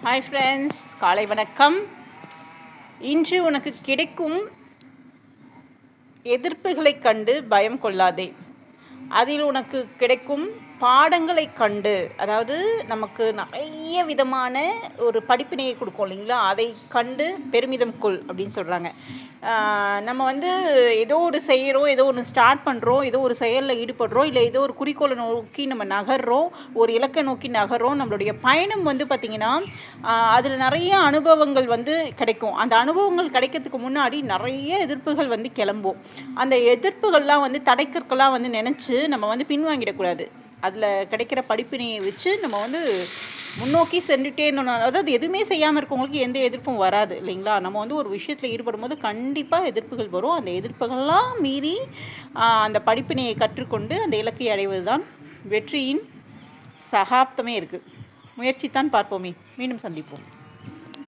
Hi friends, காலை வணக்கம். இன்று உனக்கு கிடைக்கும் எதிர்ப்புகளைக் கண்டு பயம் கொள்ளாதே. அதில் உனக்கு கிடைக்கும் பாடங்களை கண்டு, அதாவது நமக்கு நிறைய விதமான ஒரு படிப்பினையை கொடுக்கும் இல்லைங்களா, அதை கண்டு பெருமிதம் கொள் அப்படின்னு சொல்கிறாங்க. நம்ம ஏதோ ஒரு செய்கிறோம், ஏதோ ஒன்று ஸ்டார்ட் பண்ணுறோம், ஏதோ ஒரு செயலில் ஈடுபடுறோம், இல்லை ஏதோ ஒரு குறிக்கோளை நோக்கி நம்ம நகர்றோம், ஒரு இலக்கை நோக்கி நகர்றோம். நம்மளுடைய பயணம் பார்த்திங்கன்னா அதில் நிறைய அனுபவங்கள் கிடைக்கும். அந்த அனுபவங்கள் கிடைக்கிறதுக்கு முன்னாடி நிறைய எதிர்ப்புகள் கிளம்பும். அந்த எதிர்ப்புகள்லாம் தடைக்கற்கெல்லாம் நினச்சி நம்ம பின்வாங்கிடக்கூடாது. அதில் கிடைக்கிற படிப்பினையை வச்சு நம்ம முன்னோக்கி சென்றுட்டே இருந்தோம். அதாவது எதுவுமே செய்யாமல் இருக்கவங்களுக்கு எந்த எதிர்ப்பும் வராது இல்லைங்களா. நம்ம ஒரு விஷயத்தில் ஈடுபடும் போது கண்டிப்பாக எதிர்ப்புகள் வரும். அந்த எதிர்ப்புகள்லாம் மீறி அந்த படிப்பினையை கற்றுக்கொண்டு அந்த இலக்கை அடைவது தான் வெற்றியின் சகாப்தமே இருக்குது. முயற்சித்தான் பார்ப்போமே. மீண்டும் சந்திப்போம்.